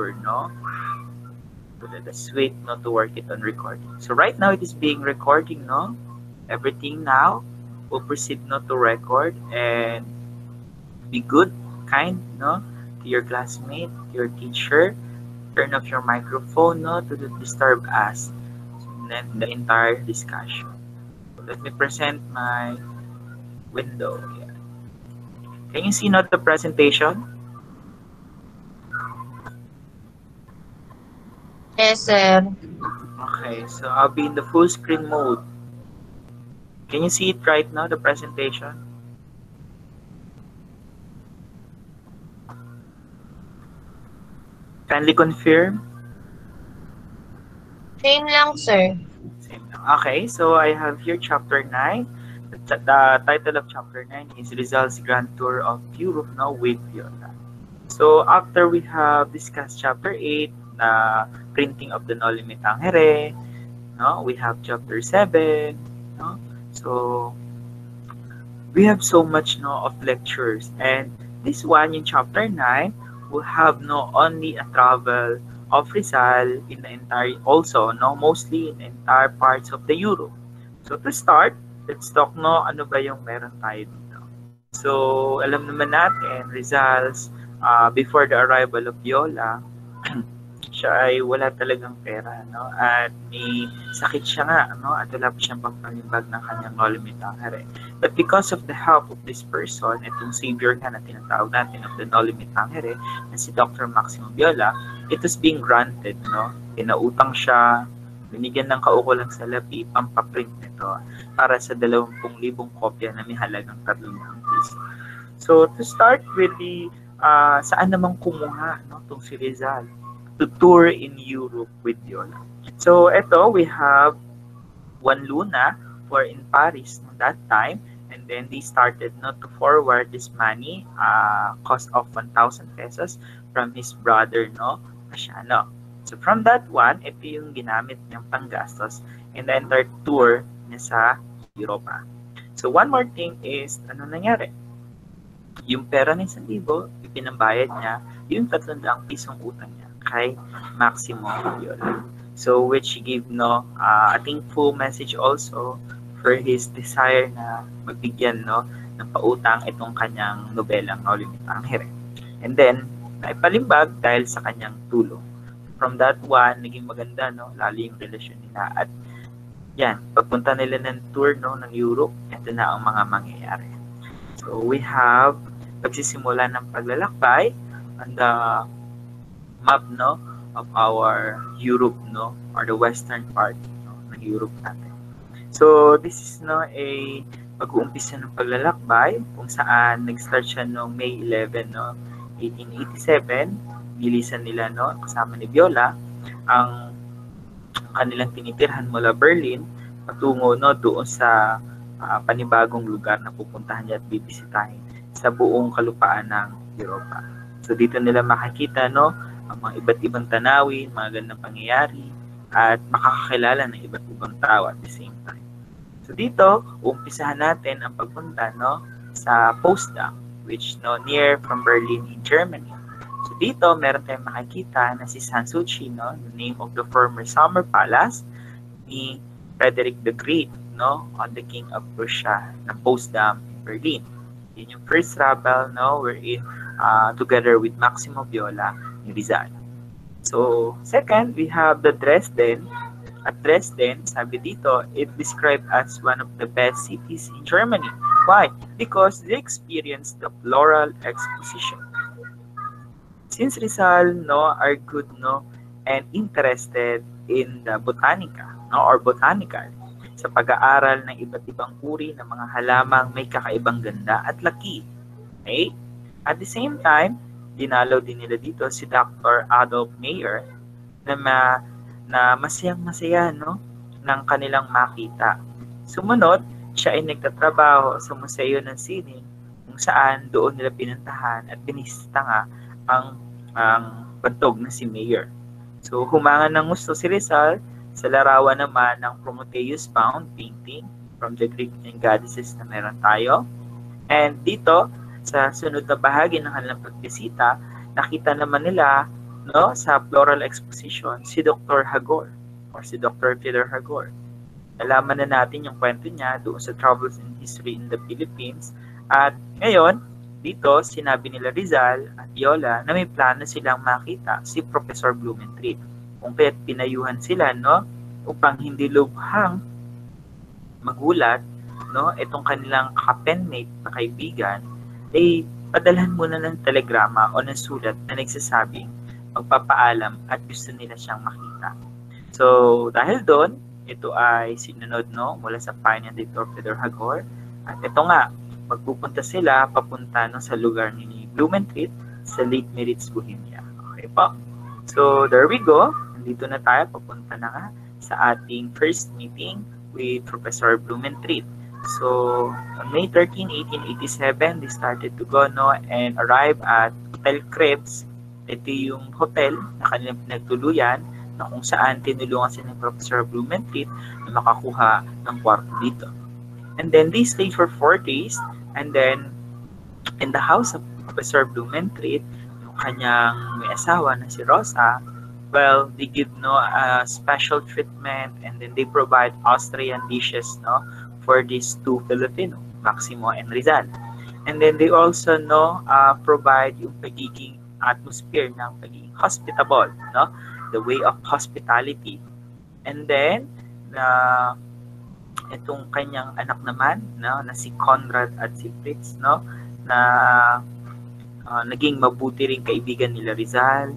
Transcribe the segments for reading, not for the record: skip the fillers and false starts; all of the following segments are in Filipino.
picture, no? So let us wait, no, to work it on recording. So right now it is being recording, no? Everything now will proceed, no, to record, and be good, kind, no, to your classmate, to your teacher. Turn off your microphone, no, to not disturb us in the entire discussion. So let me present my window. Yeah. Can you see, not the presentation? Yes, sir. Okay, so I'll be in the full screen mode. Can you see it right now, the presentation? Kindly confirm. Same lang, sir. Same lang. Okay, so I have here chapter 9. The title of chapter 9 is Rizal's Grand Tour of Europe, now with Viola. So after we have discussed chapter 8, the printing of the Noli Me Tangere, no, we have chapter 7, no. So we have so much, no, of lectures, and this one in chapter 9 will have, no, only a travel of Rizal in the entire, also, no, mostly in the entire parts of the Europe. So to start, let's talk, no, ano ba yung meron tayo dito. So alam naman natin, Rizal's before the arrival of Viola, siya ay wala talagang pera, no? At may sakit siya nga, no? At wala pa siyang pagpanimbag ng kanyang Noli Me Tangere. But because of the help of this person, itong savior nga na tinatawag natin of the Noli Me Tangere, na si Dr. Maximo Viola, it was being granted, no? Pinautang siya, binigyan ng kaukulang salapi, pampaprint nito para sa 20,000 kopya na may halagang 300 piso. So, to start with the saan naman kumuha, no, itong si Rizal to tour in Europe with Viola. So, ito, we have Juan Luna who are in Paris no, that time, and then they started, no, to forward this money, cost of 1,000 pesos from his brother, no, Asiano. So, from that one, ito yung ginamit niyang panggastos in the entire tour niya sa Europa. So, one more thing is, ano nangyari? Yung pera ng 1,000, ipinambayad niya yung 300 pisong utang niya kay Maximo Viola. So, which gave, no, a thankful message also for his desire na magbigyan, no, ng pautang itong kanyang nobelang Noli Me Tangere. And then, naipalimbag dahil sa kanyang tulong. From that one, naging maganda, no, lalo yung relasyon nila. At yan, pagpunta nila ng tour, no, ng Europe, ito na ang mga mangyayari. So, we have pagsisimula ng paglalakbay on the map, no, of our Europe, no, or the western part, no, ng Europe natin. So, this is, no, a pag-uumpisa ng paglalakbay kung saan nag-start siya noong May 11, no, 1887. Bilisan nila, no, kasama ni Viola ang kanilang tinitirhan mula Berlin patungo, no, doon sa panibagong lugar na pupuntahan niya at bibisitahin sa buong kalupaan ng Europa. So dito nila makikita, no, ang mga iba't ibang tanawin, mga gandang pangyayari, at makakakilala ng iba't ibang tao at the same time. So dito, umpisahan natin ang pagpunta, no, sa Potsdam, which, no, near from Berlin in Germany. So dito, meron tayong makikita na si Sanssouci, no, the name of the former summer palace ni Frederick the Great, no, on the King of Prussia ng Potsdam, Berlin. Yun yung first travel, no, we're in together with Maximo Viola ni Rizal. So, second, we have the Dresden. At Dresden, sabi dito, it described as one of the best cities in Germany. Why? Because they experienced the floral exposition. Since Rizal, no, are good, no, and interested in the botanica, no, or botanical, sa pag-aaral ng iba't ibang uri ng mga halamang may kakaibang ganda at laki. Okay? At the same time, dinalaw din nila dito si Dr. Adolf Meyer na masayang-masaya, no, ng kanilang makita. Sumunod, siya ay nagtatrabaho sa Museo ng Sine kung saan doon nila pinuntahan at binisita nga ang bantog na si Meyer. So, humangan ng gusto si Rizal sa larawan naman ng Prometheus Bound painting from the Greek and Goddesses na meron tayo. And dito, sa sunod na bahagi ng kanilang pagbisita, nakita naman nila no, sa floral exposition, si Dr. Hagor or si Dr. Peter Hagor. Nalaman na natin yung kwento niya doon sa Travels and History in the Philippines. At ngayon, dito, sinabi nila Rizal at Yola na may plano silang makita si Professor Blumentritt. Kung kaya't pinayuhan sila, no, upang hindi lubhang magulat, no, itong kanilang kapenmate na kaibigan, ay padalhan muna ng telegrama o ng sulat na nagsasabing magpapaalam at gusto nila siyang makita. So, dahil doon, ito ay sinunod, no, mula sa panig ni Dr. Peter Hagor. At ito nga, magpupunta sila papunta no, sa lugar ni Blumentritt sa Lake Meritz, Bohemia. Okay po? So, there we go. Nandito na tayo. Papunta na nga sa ating first meeting with Professor Blumentritt. So, on May 13, 1887, they started to go no, and arrive at Hotel Krebs. Ito yung hotel na kanilang pinagtuluyan na kung saan tinulungan sila ni Professor Blumentritt na makakuha ng kwarto dito. And then they stayed for 4 days, and then in the house of Professor Blumentritt, yung kanyang may asawa na si Rosa, well, they give no special treatment, and then they provide Austrian dishes no for these two Filipino, Maximo and Rizal. And then they also no provide yung pagiging atmosphere ng pagiging hospitable, no? The way of hospitality. And then itong kanyang anak naman, no, na si Conrad at si Fritz, no, na naging mabuti ring kaibigan nila Rizal,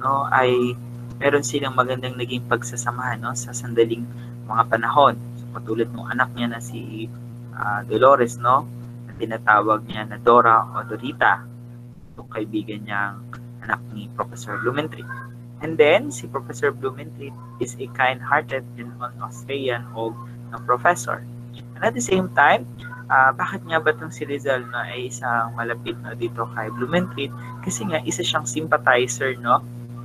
no, ay meron silang magandang naging pagsasamahan, no, sa sandaling mga panahon. So, patulad ng anak niya na si Dolores, no, na tinatawag niya na Dora o Dorita, itong kaibigan niyang anak ni Professor Blumentritt. And then, si Professor Blumentritt is a kind-hearted and Austrian old professor. And at the same time, bakit nga ba itong si Rizal no, ay isang malapit na dito kay Blumentritt? Kasi nga, isa siyang sympathizer no,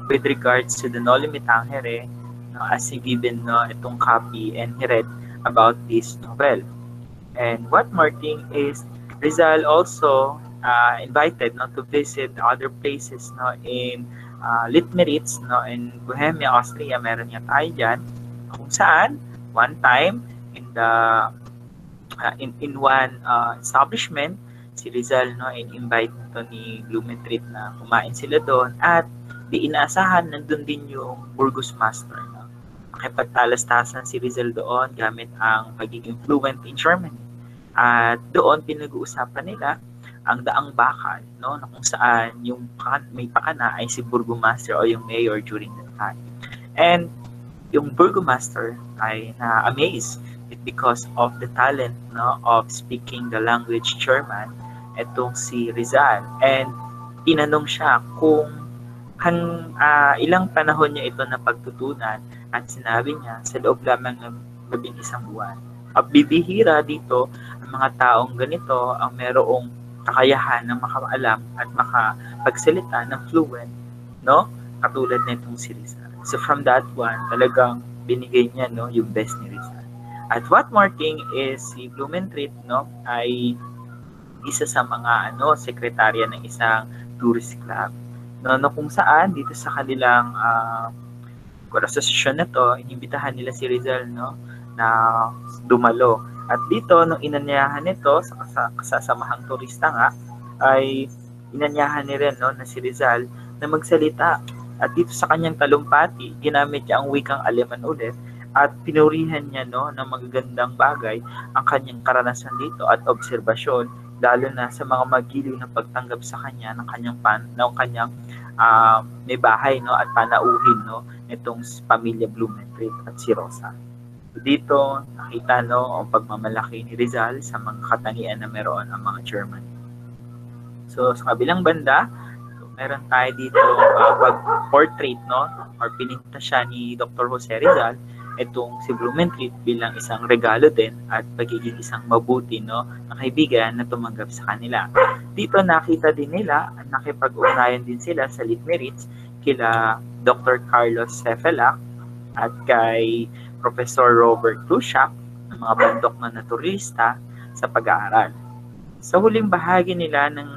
with regards to the Noli Me Tangere, no, as he given no, itong copy and he read about this novel. And what more thing is, Rizal also invited no, to visit other places no, in Litmeritz, no, in Bohemia, Austria, meron niya tayo dyan, kung saan, one time, in one establishment, si Rizal, no, in-invite nito ni Blumentritt na kumain sila doon, at di inaasahan, nandun din yung Burgosmaster, no. Makipagtalastasan si Rizal doon gamit ang pagiging fluent in German. At doon, pinag-uusapan nila ang daang bakal, no, na kung saan yung may pakana ay si Burgomaster o yung mayor during that time. And yung Burgomaster ay na-amaze because of the talent no, of speaking the language German etong si Rizal. And tinanong siya kung ilang panahon niya ito na pagtutunan, at sinabi niya sa loob lamang ng 11 buwan. Bibihira dito ang mga taong ganito ang merong kakayahan ng makaalam at makapagsalita ng fluent, no? Katulad nitong si Rizal. So from that one, talagang binigay niya no, yung best ni Rizal. At what more thing is si Blumentritt no, ay isa sa mga sekretarya ng isang tourist club. No, kung saan dito sa kanilang asosasyon na to, inimbitahan nila si Rizal no, na dumalo. At dito, nung inanyahan nito sa kasasamahang turista nga, ay inanyahan ni rin no, na si Rizal na magsalita. At dito sa kanyang talumpati, ginamit niya ang wikang Aleman ulit at pinurihan niya no, ng magagandang bagay ang kanyang karanasan dito at obserbasyon, lalo na sa mga magiliw na pagtanggap sa kanya ng kanyang may bahay no, at panauhin no, itong pamilya Blumentritt at si Rosa. Dito, nakita no, ang pagmamalaki ni Rizal sa mga katangian na meron ang mga German. So, sa kabilang banda, meron tayo dito pag-portrait, no, or pininta siya ni Dr. Jose Rizal, itong si Blumentritt bilang isang regalo din at pagiging isang mabuti, no, na kaibigan na tumanggap sa kanila. Dito, nakita din nila, nakipag-ugnayan din sila sa Litmeritz kila Dr. Carlos Cefelak at kay Professor Robert Klushak, ng mga bandok na naturista sa pag-aaral. Sa huling bahagi nila ng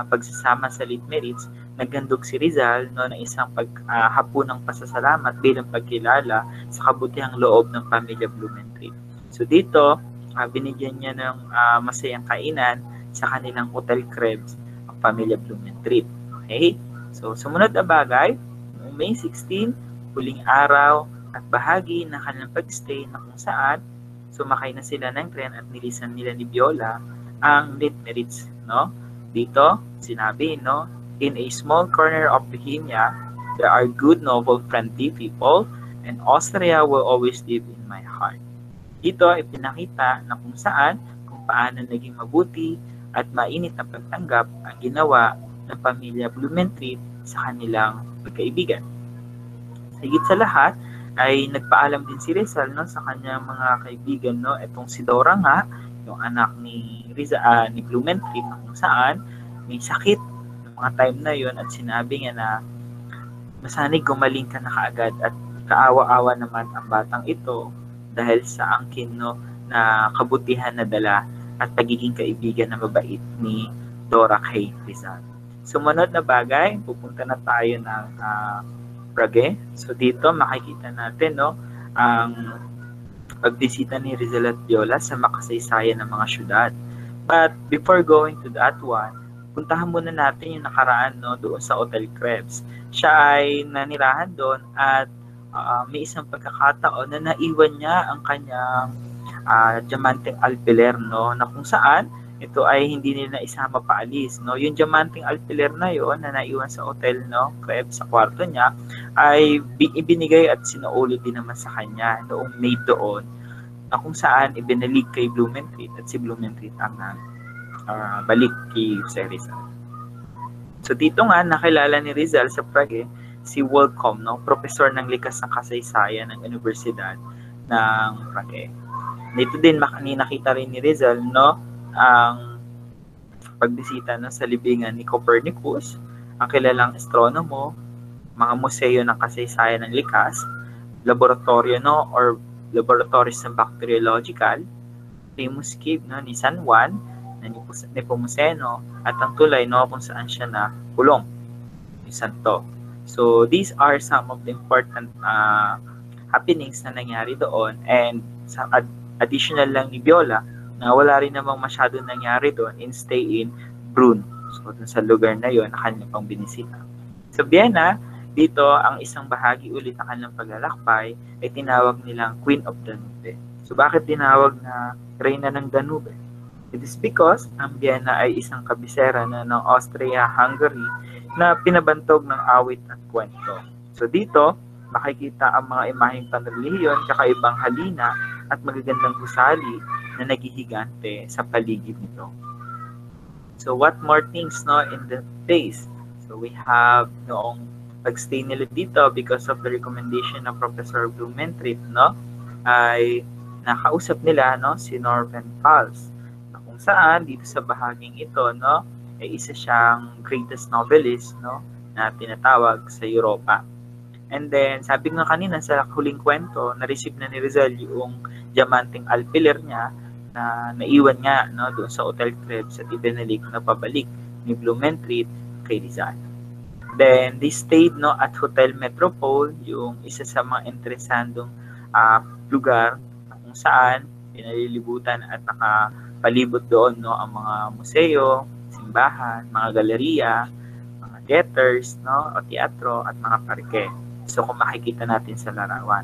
pagsasama sa Litmeritz, naghandog si Rizal no, ng isang hapunang pasasalamat bilang pagkilala sa kabutihang loob ng pamilya Blumentritt. So dito, binigyan niya ng masayang kainan sa kanilang Hotel Krebs ang pamilya Blumentritt. Okay? So sumunod na bagay, noong May 16, huling araw at bahagi ng kanilang pagstay na kung saan sumakay na sila ng tren at nilisan nila ni Viola ang Litmeritz, no? Dito, sinabi, no? In a small corner of Bohemia, there are good, noble, friendly people, and Austria will always live in my heart. Dito, ipinakita na kung saan, kung paano naging mabuti at mainit na pagtanggap ang ginawa ng pamilya Blumentritt sa kanilang pagkaibigan. Higit sa lahat, ay nagpaalam din si Rizal no, sa kanyang mga kaibigan. No? Itong si Dora nga, yung anak ni Blumentritt, kung saan may sakit ng mga time na yon at sinabi niya na masana'y gumaling ka na kaagad at kaawa-awa naman ang batang ito dahil sa angkin no, na kabutihan na dala at pagiging kaibigan na mabait ni Dora kay Rizal. Sumunod na bagay, pupunta na tayo ng Prague. So dito makikita natin no ang pagbisita ni Rizal at Viola sa makasaysayan ng mga syudad. But before going to that one, puntahan muna natin yung nakaraan no doon sa Hotel Krebs. Siya ay nanirahan doon at may isang pagkakataon na naiwan niya ang kanyang diamanteng alpiler no na kung saan ito ay hindi nila isama paalis no. Yung diamanteng alpiler na yon na naiwan sa hotel no Krebs sa kwarto niya ay ibinigay at sinuulit din naman sa kanya noong May doon na kung saan ibinalik kay Blumentritt at si Blumentritt ang balik kay Rizal. So dito nga nakilala ni Rizal sa Prague si Wolcom no, professor ng likas ng kasaysayan ng Universidad ng Prague. Dito din nakita rin ni Rizal no ang pagbisita no, sa libingan ni Copernicus, ang kilalang astronomo, mga museo ng kasaysayan ng likas, laboratorio no or laboratories ng bacteriological, famous cave no ni San Juan na Nepomuceno at ang tulay no kung saan siya na kulong ni Santo. So these are some of the important happenings na nangyari doon, and sa additional lang ni Viola na wala rin namang masyado nangyari doon in stay in Brunn. So, dun sa lugar na yon na kanilang pang binisita. Sa Vienna, dito, ang isang bahagi ulit ng kanilang paglalakbay ay tinawag nilang Queen of Danube. So, bakit tinawag na Reyna ng Danube? It is because ang Vienna ay isang kabisera na ng Austria-Hungary na pinabantog ng awit at kwento. So, dito, makikita ang mga imaheng panrelihiyon, kakaibang halina at magagandang gusali na naghihigante sa paligid nito. So what more things no in the place? So we have noong pagstay nila dito because of the recommendation ng Professor Blumentritt no ay nakausap nila no si Norman Pals na kung saan dito sa bahaging ito no ay isa siyang greatest novelist no na tinatawag sa Europa. And then, sabi nga kanina sa huling kwento, na-receive na ni Rizal yung diamanteng alpiler niya na naiwan nga no, doon sa Hotel Krebs at ibinalik na pabalik ni Blumentritt kay Rizal. Then, they stayed no, at Hotel Metropole, yung isa sa mga interesandong lugar kung saan pinalilibutan at nakapalibot doon no, ang mga museo, simbahan, mga galeriya, mga theaters, no, o teatro at mga parke. So, kung makikita natin sa larawan.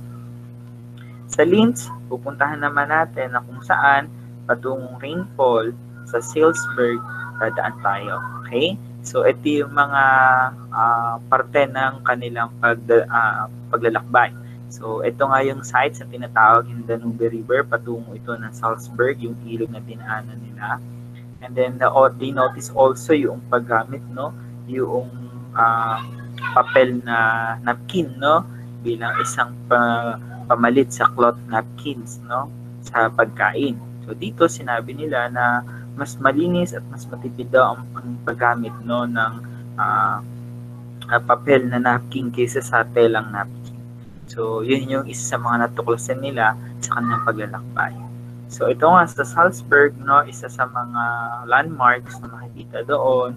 Sa Linz, pupuntahan naman natin na kung saan patungong rainfall sa Salzburg dadaan tayo. Okay? So, ito yung mga parte ng kanilang paglalakbay. So, ito nga yung sites na tinatawag yung Danube River. Patungo ito ng Salzburg, yung ilog na dinaanan nila. And then, they notice also yung paggamit, no? Yung papel na napkin no bilang isang pamalit sa cloth napkins no sa pagkain. So dito sinabi nila na mas malinis at mas matipid daw ang paggamit no ng papel na napkin kaysa sa telang napkin. So yun yung isa sa mga natuklasan nila sa kanilang paglalakbay. So ito nga sa Salzburg no isa sa mga landmarks na makikita doon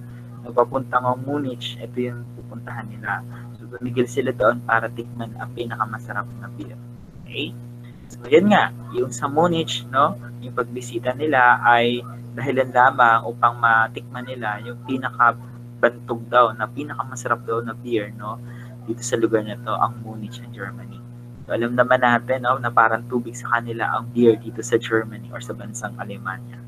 papuntang Munich, ito yung pupuntahan nila. So, tumigil sila doon para tikman ang pinakamasarap na beer. Okay? So, yan nga, yung sa Munich, no, yung pagbisita nila ay dahilan lamang upang matikman nila yung pinakabantog daw, na pinakamasarap daw na beer, no, dito sa lugar na to, ang Munich ng Germany. So, alam naman natin, no, na parang tubig sa kanila ang beer dito sa Germany or sa bansang Alemanya.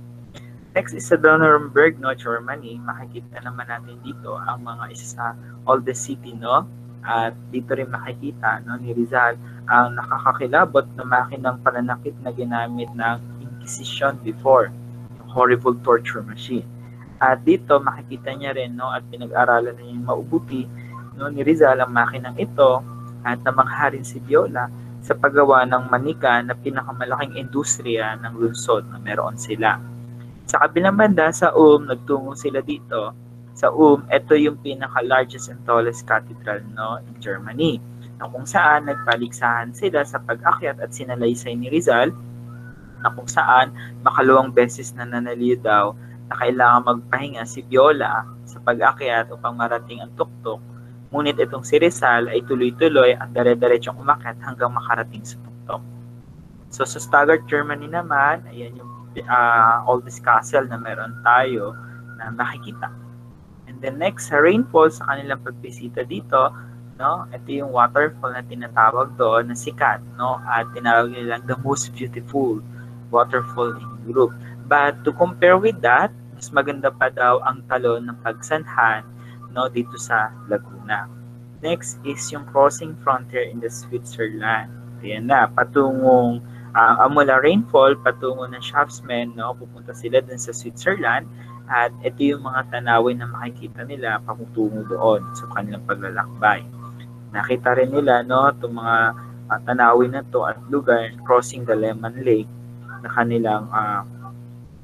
Next is sa Donnerenberg, no, Germany. Makikita naman natin dito ang mga isa sa oldest city, no? At dito rin makikita, no, ni Rizal ang nakakakilabot na makinang pananakit na ginamit ng Inquisition before, yung horrible torture machine. At dito makikita niya rin, no, at pinag-aralan na yung maubuti, no, ni Rizal ang makinang ito at namangha rin si Viola sa paggawa ng manika na pinakamalaking industriya ng lungsod na meron sila. Sa kabilang banda, sa nagtungo sila dito. Sa ito yung pinaka-largest and tallest cathedral, no, in Germany, na kung saan nagpaligsahan sila sa pag-akyat at sinalaysay ni Rizal, na kung saan makalawang beses na nanaliw daw na kailangan magpahinga si Viola sa pag-akyat upang marating ang tuktok. Ngunit itong si Rizal ay tuloy-tuloy at dire-diretsong umakyat hanggang makarating sa tuktok. So sa Stuttgart, Germany naman, ayan yung oldest castle na meron tayo na makikita. And then next, sa rainfall, sa kanilang pagbisita dito, no, ito yung waterfall na tinatawag doon na sikat, no, at tinawag nilang the most beautiful waterfall in Europe. But to compare with that, mas maganda pa daw ang talon ng Pagsanhan, no, dito sa Laguna. Next is yung crossing frontier in the Switzerland. Ayan na, patungong mula rainfall, patungo ng Schafsmen, no, pupunta sila dun sa Switzerland at ito yung mga tanawin na makikita nila patungo doon sa kanilang paglalakbay. Nakita rin nila, no, itong mga tanawin na to at lugar crossing the Lehmann Lake na kanilang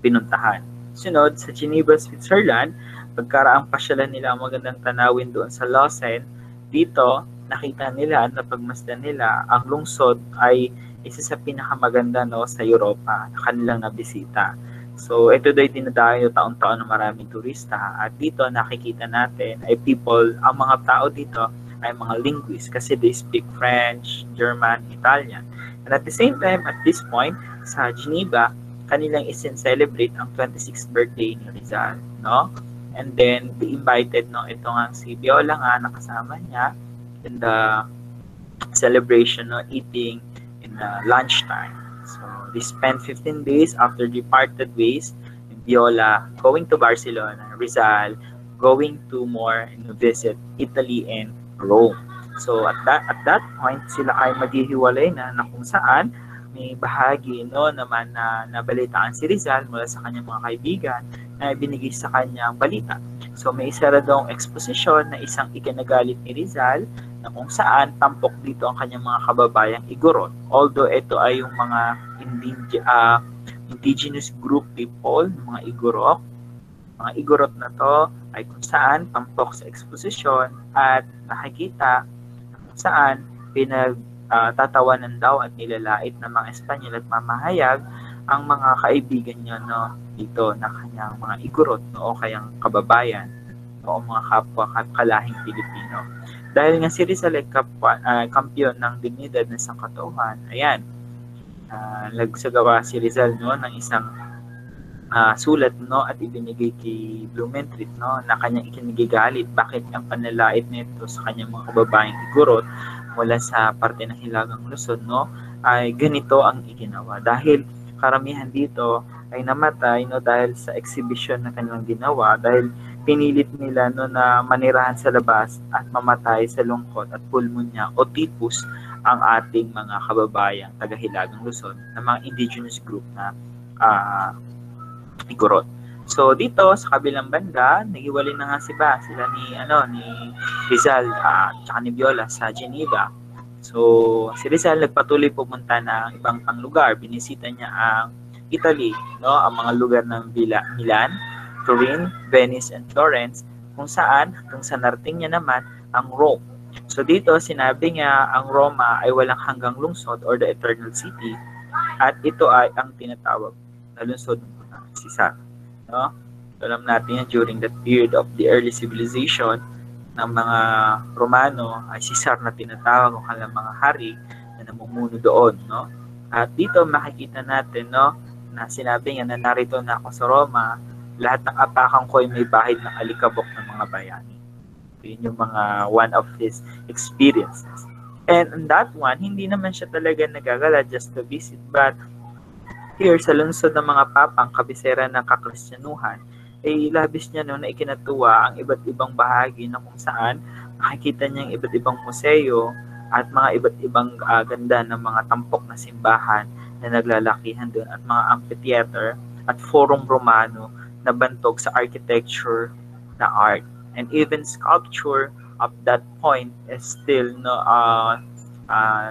pinuntahan. Sunod, sa Geneva, Switzerland, pagkaraang pasyalan nila ang magandang tanawin doon sa Lausanne, dito nakita nila at napagmasdan nila ang lungsod ay isa sa pinakamaganda, no, sa Europa na kanilang nabisita. So ito daw dinadayo taon-taon ng maraming turista at dito nakikita natin ay ang mga tao dito ay mga linguists kasi they speak French, German, Italian. And at the same time, at this point, sa Geneva, kanilang celebrate ang 26th birthday ni Rizal, no? And then, they invited, no, ito nga si Viola nga, nakasama niya in the celebration, no, eating in lunchtime. So, they spent 15 days after departed ways, and Viola going to Barcelona, Rizal going to more visit Italy and Rome. So, at that point, sila ay maghihiwalay na kung saan may bahagi, no, naman na nabalitaan si Rizal mula sa kanyang mga kaibigan na binigay sa kanyang balita. So may isa daw exposition na isang ikinagalit ni Rizal na kung saan tampok dito ang kanyang mga kababayang Igorot. Although ito ay yung mga indigenous group people, mga Igorot. Mga Igorot na to ay kung saan tampok sa exposition at nakikita kung saan tatawanan daw at nilalait ng mga Espanyol at mamahayag ang mga kaibigan niya, no, dito na kanyang mga Igorot, no, o kayang kababayan, no, o mga kapwa kalahing Pilipino. Dahil nga si Rizal ay kampiyon ng dignidad ng sangkatauhan, ayan, nagsagawa si Rizal, no, ng isang sulat, no, at ibinigay kay Blumentritt, no, na kanyang ikinigigalit bakit ang panlalait nito sa kanyang mga kababayang Igorot mula sa parte ng Hilagang Luzon, no, ay ganito ang iginawa. Dahil karamihan dito ay namatay, no, dahil sa exhibition na kanilang ginawa, dahil pinilit nila, no, na manirahan sa labas at mamatay sa lungkot at pulmonya o typhus ang ating mga kababayang taga-Hilagang Luzon na mga indigenous group na Igorot. So dito sa kabilang banda, naghiwalay na nga sila ni Rizal at saka ni Viola sa Geneva. So si Rizal nagpatuloy pumunta ng ibang pang lugar. Binisita niya ang Italy, no, ang mga lugar ng Milan, Turin, Venice, and Florence, kung saan hanggang sa narating niya naman ang Rome. So dito sinabi niya ang Roma ay walang hanggang lungsod or the eternal city at ito ay ang tinatawag na lungsod ng Sisar. No? So, alam natin yan, during that period of the early civilization ng mga Romano ay Caesar na tinatawag o kanilang mga hari na namumuno doon, no? At dito makikita natin, no, na sinabi niya na narito na ako sa Roma, lahat ng apakan ko ay may bahid ng alikabok ng mga bayani. Yun yung mga one of his experiences. And on that one, hindi naman siya talaga nagagala just to visit, but here sa lungsod ng mga papang kabisera ng kakristyanuhan, ay labis niya no, na ikinatuwa ang iba't ibang bahagi na kung saan makikita niya ang iba't ibang museo at mga iba't ibang ganda ng mga tampok na simbahan na naglalakihan doon at mga amphitheater at forum Romano na bantog sa architecture na art. And even sculpture up that point is still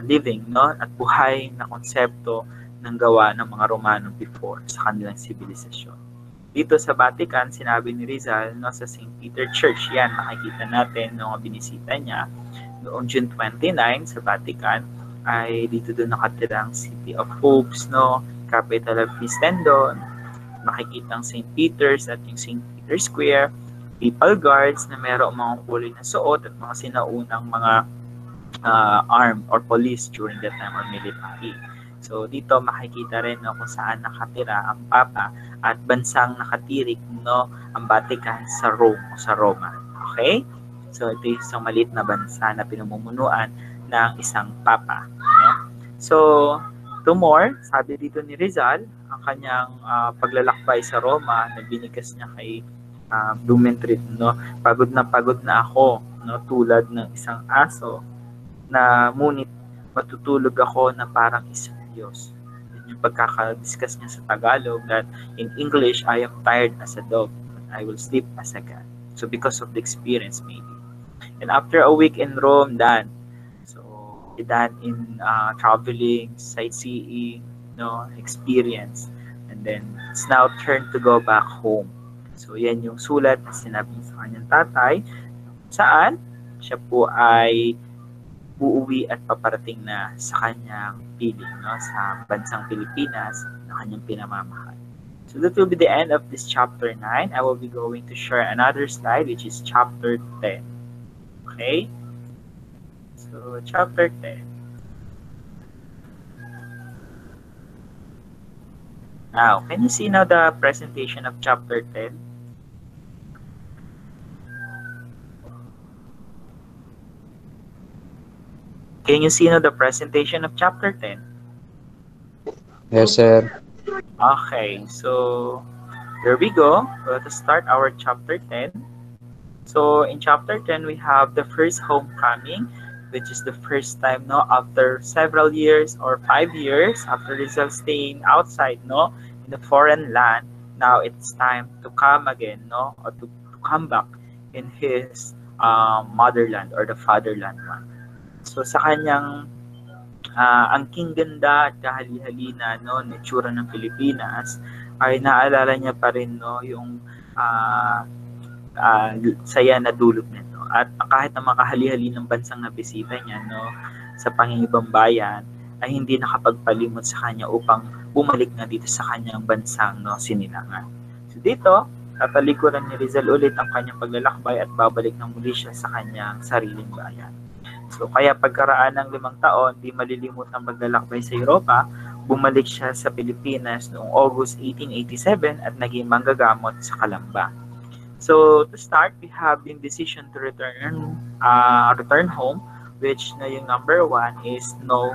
living, no, at buhay na konsepto ng gawa ng mga Romano before sa kanilang sibilisasyon. Dito sa Vatican, sinabi ni Rizal, no, sa St. Peter Church, yan, makikita natin nung binisita niya noong June 29 sa Vatican, ay dito doon nakatirang City of Hopes, no, capital of Christendom, makikita ang St. Peter's at yung St. Peter's Square, people guards na mayroong mga kulay na suot at mga sinaunang mga armed or police during that time or military. So dito makikita rin, no, kung saan nakatira ang Papa at bansang nakatirik, no, ang Vatican sa Rome o sa Roma. Okay? So ito yung isang maliit na bansa na pinamumunuan ng isang Papa. No? So to more, sabi dito ni Rizal, ang kanyang paglalakbay sa Roma na binigas niya kay Blumentritt, no, pagod na ako, no, tulad ng isang aso na ngunit matutulog ako na parang isang Diyos. Yun yung pagkakadiscuss niya sa Tagalog, that in English, I am tired as a dog, but I will sleep as a cat. So because of the experience maybe. And after a week in Rome, done in traveling, sightseeing, no, experience. And then it's now turn to go back home. So yan yung sulat na sinabi sa kanyang tatay, saan siya po ay uuwi at paparating na sa kanyang piling, no, sa bansang Pilipinas na kanyang pinamamahal. So that will be the end of this chapter 9. I will be going to share another slide, which is chapter 10. Okay? So chapter 10. Now, can you see now the presentation of chapter 10? Can you see now the presentation of chapter 10? Yes, sir. Okay, so here we go. We're going to start our chapter 10. So in chapter 10, we have the first homecoming, which is the first time, no, after several years or 5 years after Rizal staying outside, no, in the foreign land. Now it's time to come again, no, or to come back in his motherland or the fatherland one. So sa kanyang angking ganda at kahali-halina, no, natura ng Pilipinas, ay naalala niya pa rin, no, yung saya na dulot nito. At kahit na makahali-hali ng bansang nabisita niya, no, sa pangingibang bayan, ay hindi nakapagpalimot sa kanya upang bumalik na dito sa kanyang bansang, no, sinilangan. So dito, tatalikuran ni Rizal ulit ang kanyang paglalakbay at babalik ng muli siya sa kanyang sariling bayan. So kaya pagkaraan ng 5 taon, di malilimot ang paglalakbay sa Europa, bumalik siya sa Pilipinas noong August 1887 at naging manggagamot sa Calamba. So to start, we have yung decision to return home, which na yung number 1 is no,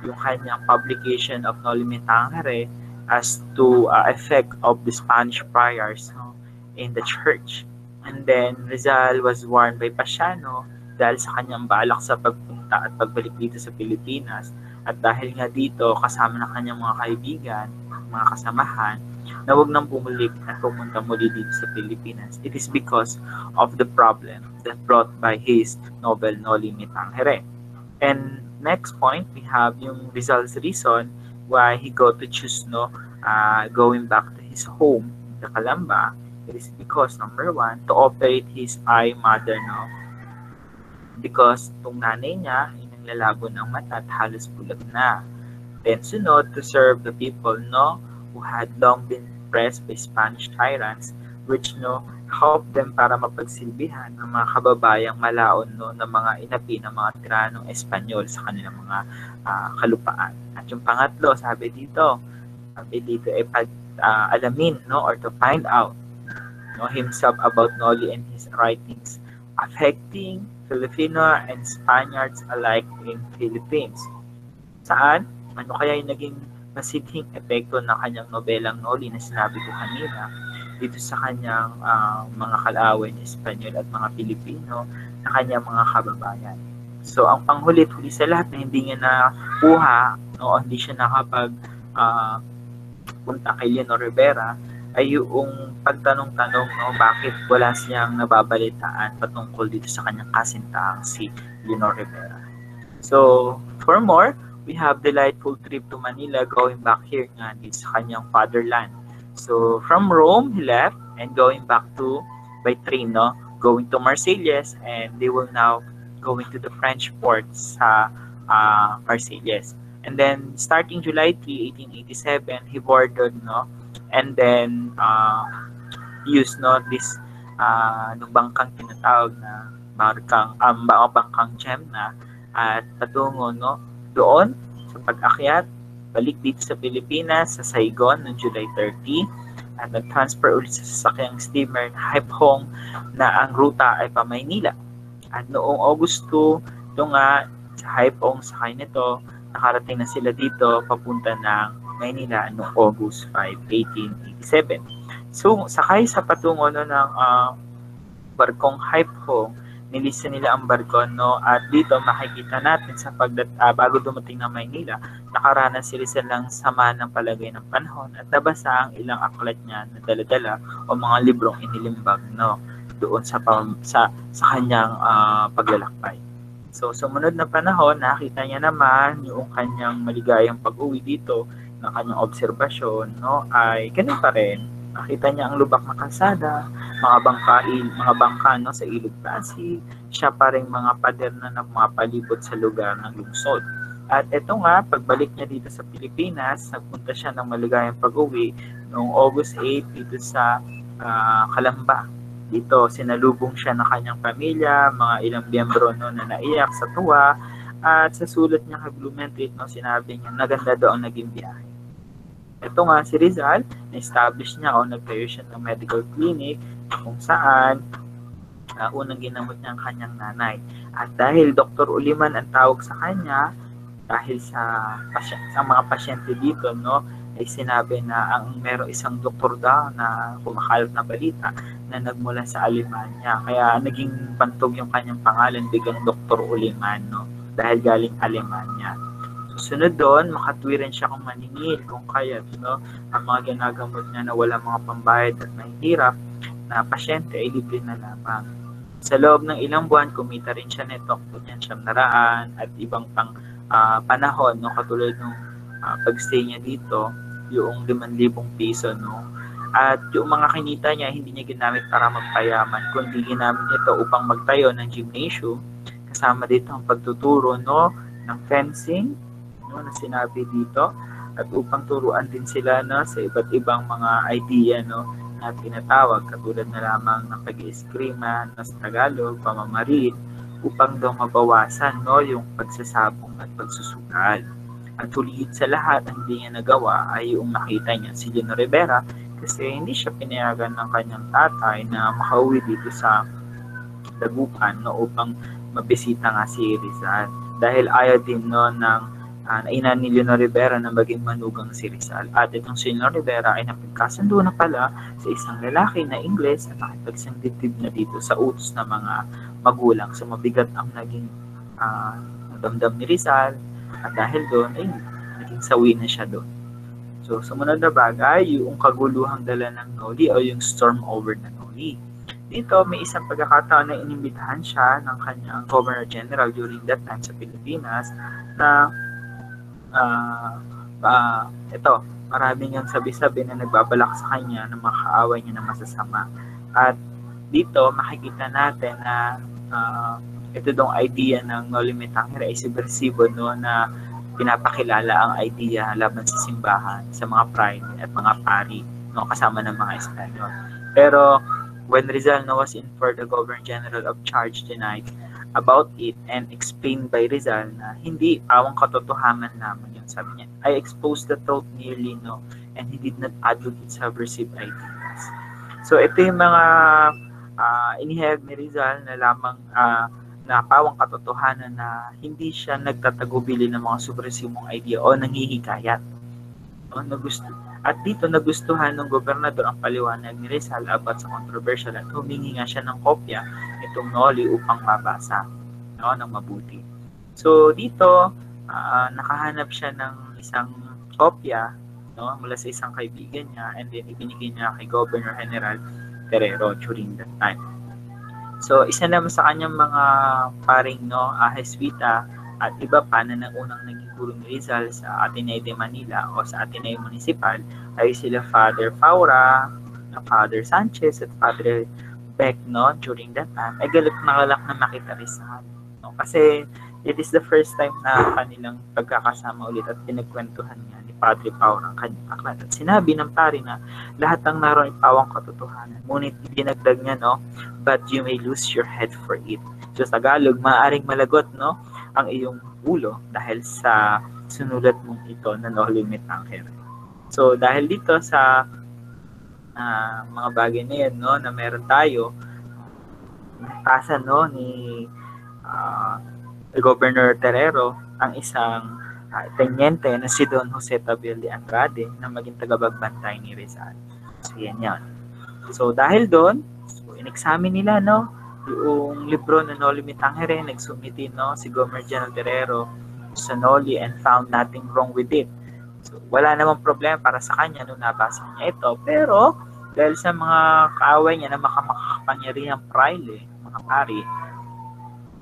yung kanyang publication of Noli Me Tangere as to effect of the Spanish friars, no, in the church. And then Rizal was warned by Pasiano dahil sa kanyang balak sa pagpunta at pagbalik dito sa Pilipinas, at dahil nga dito kasama ng kanyang mga kaibigan, mga kasamahan, na huwag nang bumalik at pumunta muli dito sa Pilipinas. It is because of the problem that brought by his novel Noli Me Tangere. And next point, we have yung Rizal's reason why he got to choose, no, going back to his home, the Calamba. It is because number 1, to operate his eye mother, no, because itong nanay niya ay naglalabo ng mata at halos bulag na. Then sunod, to serve the people, no, who had long been oppressed by Spanish tyrants which help them para mapagsilbihan ng mga kababayang malaon ng mga inapi ng mga tiranong Espanyol sa kanilang mga kalupaan. At yung pangatlo, sabi dito ay alamin or to find out himself about Noli and his writings affecting Filipino and Spaniards alike in Philippines. Saan? Ano kaya yung naging masidhing epekto ng kanyang nobelang Noli na sinabi ko kanina dito sa kanyang mga kalaway na Espanyol at mga Pilipino na kanyang mga kababayan. So, ang panghulit-huli sa lahat na hindi niya nakuha hindi siya nakapag punta kay Leonor Rivera ay yung pagtanong-tanong bakit wala siyang nababalitaan patungkol dito sa kanyang kasintahang si Leonor Rivera. So, for more, we have delightful trip to Manila going back here nga dito sa kanyang fatherland. So, from Rome, he left and going back by train, going to Marseilles, and they will now going to the French port sa Marseilles. And then, starting July 3, 1887, he boarded, and then used this bangkang tinatawag na bangkang Gemna at patungo doon sa pag-akyat balik dito sa Pilipinas sa Saigon noong July 30 at nag-transfer ulit sa sasakyang steamer Haiphong na ang ruta ay pa Maynila. At noong August 2, sa Haiphong sakay nito, nakarating na sila dito papunta ng Maynila noong August 5, 1887. So, sakay sa patungo ng barkong Haiphong, nilista nila ang barko at dito makikita natin sa bago dumating ng Maynila, nakaranas sila lang sama ng palagay ng panahon at nabasa ang ilang aklat niya na dala-dala o mga librong inilimbag doon sa kanyang paglalakbay. So, sumunod na panahon, nakita niya naman yung kanyang maligayang pag-uwi dito ng kanyang obserbasyon ay ganun pa rin. Nakita niya ang lubak na kalsada, mga bangka sa Ilog Pasig, siya pa rin mga pader na pumapalibot sa lugar ng lungsod. At ito nga, pagbalik niya dito sa Pilipinas, nagpunta siya ng maligayang pag-uwi noong August 8 dito sa Calamba. Dito, sinalubong siya ng kanyang pamilya, mga ilang miyembro na naiyak sa tuwa, at sa sulat niya kay Blumentritt, sinabi niya, naganda daw ang naging biyahe. Ito nga si Rizal, na-establish niya nagtayo siya ng medical clinic kung saan unang ginamot niya ang kanyang nanay. At dahil Dr. Uliman ang tawag sa kanya, dahil sa mga pasyente dito, ay sinabi na merong isang doktor daw na kumakalat na balita na nagmula sa Alemanya. Kaya naging bantog yung kanyang pangalan bigang Dr. Uliman, dahil galing Alemanya. Sunod doon, makatwiran siya kung maningil, kung kaya, ang mga ginagamot niya na wala mga pambayad at mahihirap na pasyente ay libre na lamang. Sa loob ng ilang buwan, kumita rin siya nito, kung siyang naraan at ibang panahon, katulad ng pagstay niya dito, yung 5,000 piso, At yung mga kinita niya, hindi niya ginamit para magpayaman, kundi ginamit nito upang magtayo ng gymnasium, kasama dito ang pagtuturo, ng fencing, na sinabi dito at upang turuan din sila sa iba't ibang mga idea na tinatawag katulad na lamang ng pag-ieskrima sa Tagalog, pamamarit upang daw mabawasan yung pagsasabong at pagsusugal. At huligit sa lahat ang hindi niya nagawa ay yung nakita niya si Leonor Rivera kasi hindi siya pinayagan ng kanyang tatay na makauwi dito sa Dagupan upang mabisita nga si Rizal dahil ayaw din ng ina ni Leonor Rivera na maging manugang si Rizal. At itong si Leonor Rivera ay napagkasundo na pala sa isang lalaki na Ingles at nakipagsangdibdib na dito sa utos ng mga magulang. So mabigat ang naging damdam ni Rizal at dahil doon ay naging sawi na siya doon. So sumunod na bagay, yung kaguluhang dala ng Noli o yung storm over na Noli. Dito may isang pagkakataon na inimbitahan siya ng kanyang Governor General during that time sa Pilipinas na maraming yung sabi-sabi na nagbabalak sa kanya ng mga kaaway niya na masasama. At dito makikita natin na ito dong idea ng Noli Me Tangere ay subversibo na pinapakilala ang idea laban sa simbahan, sa mga pride at mga pari kasama ng mga Espanyol. Pero when Rizal was in for the Governor General of charge tonight about it and explained by Rizal na hindi pawang katotohanan lamang yun. Sabi niya, I exposed the truth merely, and he did not advocate subversive ideas. So ito yung mga inihayag ni Rizal na lamang na pawang katotohanan na hindi siya nagtatagubili ng mga subversibong idea o nanghihikayat. At dito nagustuhan ng gobernador ang paliwanag ni Rizal about sa controversial at humingi nga siya ng kopya nitong Noli upang mabasa ng mabuti. So dito nakahanap siya ng isang kopya mula sa isang kaibigan niya and then ibinigay niya kay Governor General Terrero during that time. So isa naman sa kanyang mga paring Jesuita at iba pa na unang naging guro ni Rizal sa Ateneo de Manila o sa Ateneo Municipal ay sila Father Faura, Father Sanchez at Father Beck during that time ay galak na makita Rizal. Kasi it is the first time na kanilang pagkakasama ulit at pinagkwentuhan niya ni Padre Faura ang kanyang aklat. At sinabi ng pari na lahat ng naroon ay pawang katotohanan. Ngunit dinagdag niya, but you may lose your head for it. So sa Tagalog, maaaring malagot, ang iyong ulo dahil sa sinulat mong ito na Noli Me Tangere. So dahil dito sa mga bagay na yan, na meron tayo, nagpasa ni Governor Terrero ang isang teniente na si Don Jose Tabel de Andrade na maging tagapagbantay ni Rizal. So yan. So dahil doon, in-examine nila yung libro na Noli Me Tangere, nagsumiti si Governor General Terrero sa Noli and found nothing wrong with it. So wala namang problema para sa kanya nung nabasa niya ito. Pero dahil sa mga kaaway niya na makakapangyarihang praile, mga pari,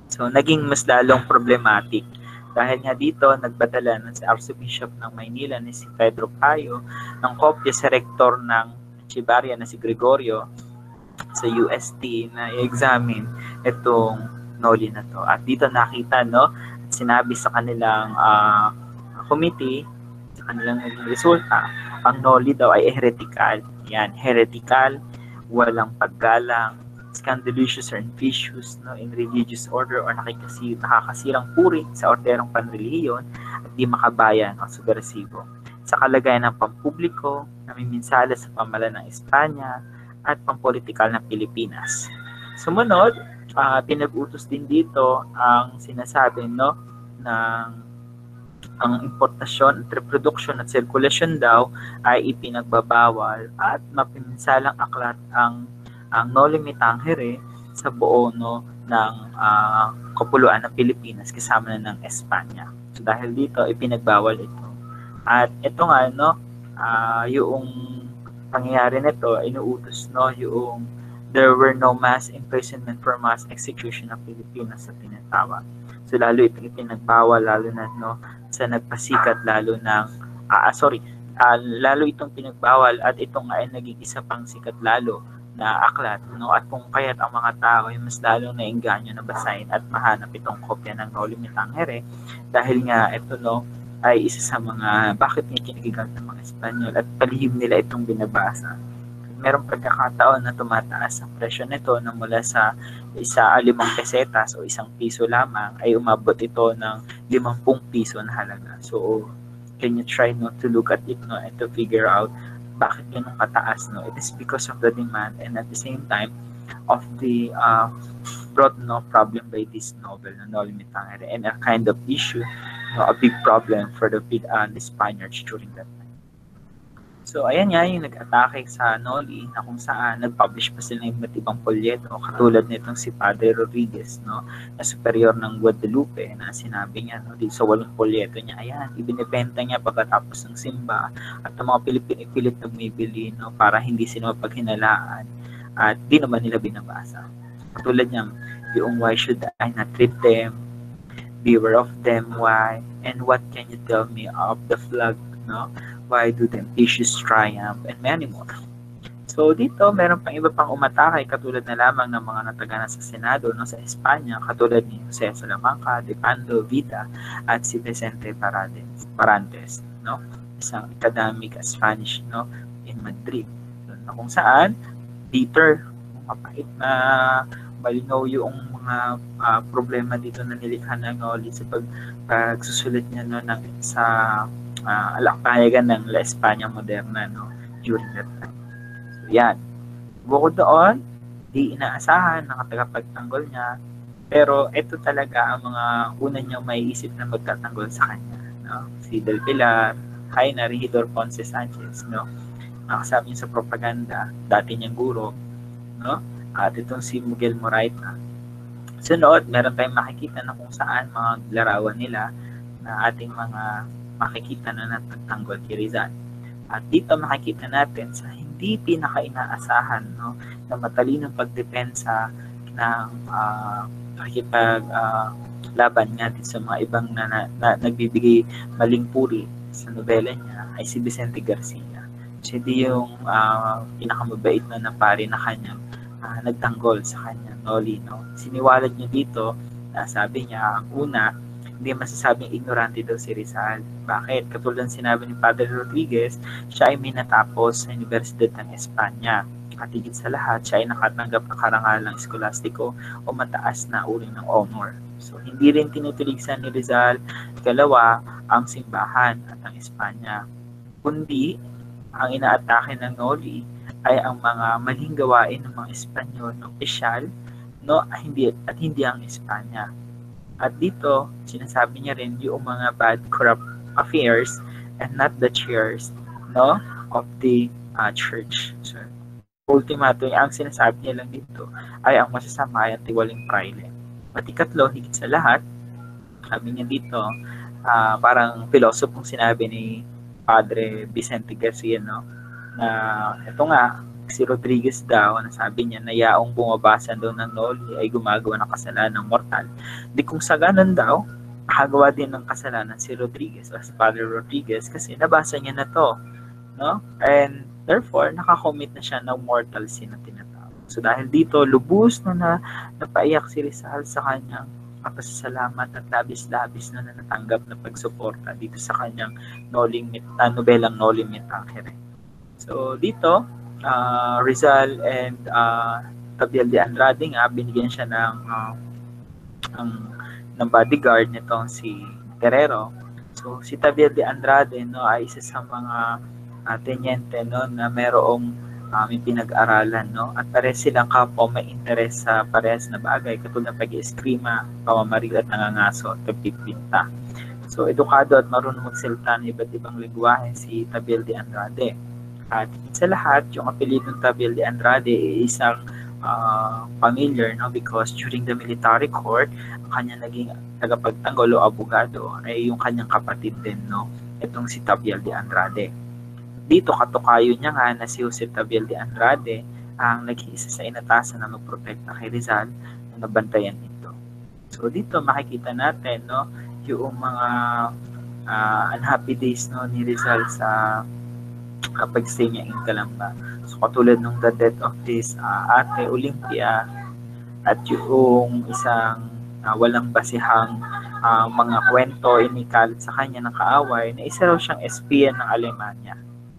so naging mas lalong problematic. Dahil nga dito, nagpadala si Archbishop ng Maynila ni si Pedro Payo ng kopya sa rektor ng Chibaria na si Gregorio sa UST na i-examine itong Noli na to. At dito nakita, sinabi sa kanilang committee, sa kanilang resulta, ang Noli daw ay heretical. Yan, heretical, walang paggalang, scandalous or vicious in religious order or nakakasirang puri sa orderong panrelihiyon at di makabayan o subversibo. Sa kalagayan ng pampubliko, namiminsala sa pamahalaan ng Espanya at pampolitikal ng Pilipinas. Sumunod, pinag-utos din dito ang sinasabi ng ang importasyon, reproduction at sirkulasyon daw ay ipinagbabawal at mapinsalang aklat ang Noli Me Tangere sa buo ng kapuluan ng Pilipinas kasama na ng Espanya. So dahil dito ipinagbawal ito. At ito nga yung pangyayari nito inuutos yung there were no mass imprisonment for mass execution ng Pilipinas sa tinatawag. So lalo itong ipinagbawal lalo na sa nagpasikat lalo lalo itong pinagbawal at itong ay naging isa pang sikat lalo na aklat at kung kaya't ang mga tao ay mas lalong naengganyo na basahin at mahanap itong kopya ng Noli Me Tangere dahil nga ito ay isa sa mga bakit niya kinikigang ng mga Espanyol at palihim nila itong binabasa. Merong pagkakataon na tumataas ang presyo nito na mula sa 5 pesetas o 1 piso lamang ay umabot ito ng 50 piso na halaga. So, can you try to look at it and to figure out bakit ganun kataas? It is because of the demand and at the same time of the brought problem by this novel, Noli Me Tangere, and a kind of issue, a big problem for the Spaniards during that time. So, ayan nga yung nag-atake sa Noli na kung saan nag-publish pa sila ng iba't ibang polyeto katulad nitong si Padre Rodriguez, na superior ng Guadalupe na sinabi niya, dito sa 8 polyeto niya, ayan, ibinibenta niya pagkatapos ng simba at ang mga Pilipino ipilit na bumibili para hindi sila mapaghinalaan at di naman nila binabasa. Katulad niya, yung why should I not treat them, beware of them, why, and what can you tell me of the flag, why do temptations triumph, and many more. So dito, meron pang iba pang umatake katulad na lamang ng mga nataganan sa Senado sa Espanya katulad ni Jose Salamanca, De Pando, Vida at si Vicente Parantes, isang academic Spanish in Madrid. Na kung saan bitter, mapait na malinaw yung mga problema dito na nilikha ng Noli sa pagsusulit niya no, sa alakpayagan ng La España Moderna no, during that time. So yan. Bukod doon, di inaasahan ng tagapagtanggol niya, pero ito talaga ang mga una niyang maiisip na magtatanggol sa kanya. No? Si Del Pilar, Jaina Regidor Ponce Sanchez, no? Kasama niya sa propaganda, dati niyang guro, no? At itong si Miguel Moraita. Sunod, meron tayong makikita na kung saan mga larawan nila na ating mga makikita na nagtanggol kay Rizal. At dito makikita natin sa hindi pinaka-inaasahan no, na matalinong pagdepensa ng laban niya sa mga ibang na nagbibigay maling puri sa nobela niya ay si Vicente Garcia. Siya di yung pinakamabait na pari na kanyang nagtanggol sa kanyang Noli. No? Siniwalat niya dito na sabi niya, ang una, hindi masasabing ignorante daw si Rizal. Bakit? Katulad ng sinabi ni Padre Rodriguez, siya ay minatapos sa Universidad ng Espanya. At higit sa lahat, siya ay nakatanggap ng karangalang eskolastiko o mataas na uri ng honor. So, hindi rin tinutuligsan ni Rizal, ikalawa, ang simbahan at ang Espanya. Kundi, ang inaatake ng Noli ay ang mga maling gawain ng mga Espanyol na opisyal no, hindi ang Espanya. At dito, sinasabi niya rin yung mga bad corrupt affairs and not the chairs no, of the church. So, ultimato, ang sinasabi niya lang dito ay ang masasama ay ang tiwaling praile. At ikatlo, higit sa lahat, sabi niya dito, parang pilosopong sinabi ni Padre Vicente Garcia, no, na ito nga, si Rodriguez daw, nasabi niya na yaong bumabasa daw ng Noli ay gumagawa ng kasalanan mortal. Di kung sa ganun daw, nakagawa din ng kasalanan si Rodriguez o si Padre Rodriguez kasi nabasa niya na to. No? And therefore, nakakommit na siya ng mortal sin na tinatawag. So dahil dito, lubos na napaiyak si Rizal sa kanyang pasasalamat at labis-labis na natanggap na pagsuporta dito sa kanyang nobelang Noli Me Tangere. So dito, Rizal and Tabiel de Andrade nga, binigyan siya ng bodyguard nitong si Guerrero. So si Tabiel de Andrade no, ay isa sa mga tenyente no, na merong may pinag-aralan no, at pares silang kapwa may interes sa parehas na bagay katulad ng pag-eskrima, pamamaril at nangangaso at pagpipinta. So edukado at marunong magsalita ng iba't ibang lengguwahe si Tabiel de Andrade. At sa lahat, yung apelyido ng Tabiel de Andrade ay isang familiar no, because during the military court, ang kanya naging tagapagtanggol o abogado ay yung kanyang kapatid din, no, itong si Tabiel de Andrade. Dito, katukayo niya nga na si Jose Tabiel de Andrade ang nag-iisa sa inatasan na magprotekta kay Rizal na nabantayan ito. So dito makikita natin no, yung mga unhappy days no, ni Rizal sa pag-stay niya in Calamba. So katulad nung the death of his ate Olympia at yung isang walang basihang mga kwento inikalat sa kanya ng kaaway na isa raw siyang espiya ng Alemanya.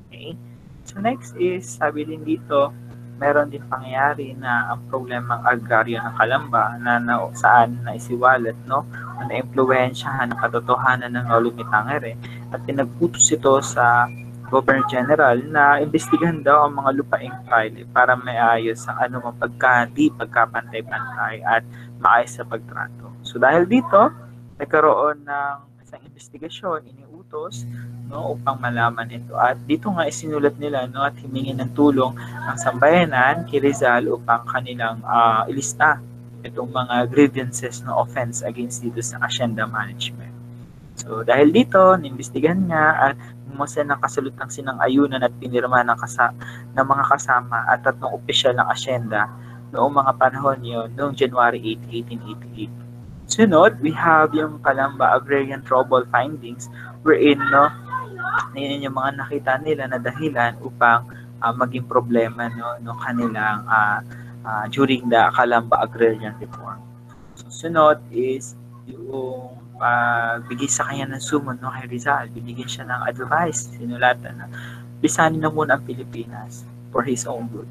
Okay? So next is, sabi din dito, meron din pangyayari na ang problemang agraryo ng Calamba na saan na isiwalat, no? Na impluwensyahan ng katotohanan ng Noli Me Tangere at pinagputos ito sa Governor General na imbestigahan daw ang mga lupaing praile para maayos ang anumang pagkapantay-pantay at maayos sa pagtrato. So dahil dito, nagkaroon ng isang investigasyon, iniutos no, upang malaman ito. At dito nga isinulat nila no, at himingi ng tulong ang sambayanan kay Rizal upang kanilang ilista itong mga grievances no offense against dito sa Hacienda Management. So dahil dito, niimbestigahan niya at musa ng kasulutang sinang-ayunan at pinirma ng mga kasama at tatlong opisyal ng Hacienda noong mga panahon yun, noong January 8, 1888. Sunod, we have yung Calamba Agrarian Trouble Findings wherein no, yun yung mga nakita nila na dahilan upang maging problema no kanilang during the Calamba Agrarian Reform. So, sunod is yung bigay sa kanya ng summon no, kay Rizal. Binigyan siya ng advice, sinulatan na lisanin na muna ang Pilipinas for his own good.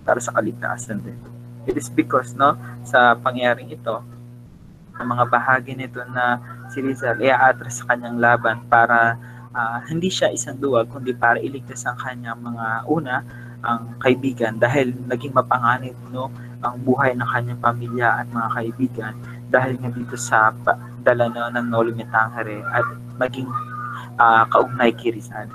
para sa kaligtasan din. It is because sa pangyayaring ito, ang mga bahagi nito na si Rizal i-aatras sa kanyang laban para hindi siya isang duwag kundi para iligtas ang kanyang mga ang kaibigan dahil naging mapanganib ang buhay ng kanyang pamilya at mga kaibigan dahil nga dito sa dala ng Noli Me Tangere at maging kaugnay kay Rizal.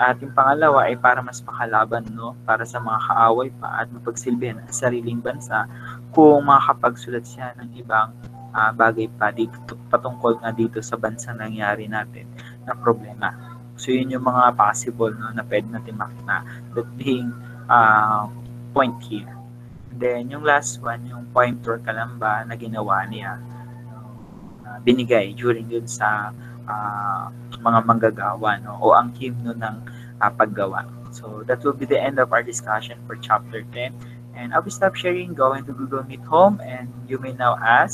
At yung pangalawa ay para mas makalaban para sa mga kaaway pa at mapagsilbihan ang sariling bansa kung makakapagsulat siya ng ibang bagay pa dito patungkol nga dito sa bansa nangyari natin na problema. So yun yung mga possible na pwede natin makita that being point here. And then yung last one, yung pointer kalamba na ginawa niya binigay during dun sa mga manggagawa o ang hymno ng paggawa. So that will be the end of our discussion for chapter 10. And I will stop sharing, go into Google Meet Home, and you may now ask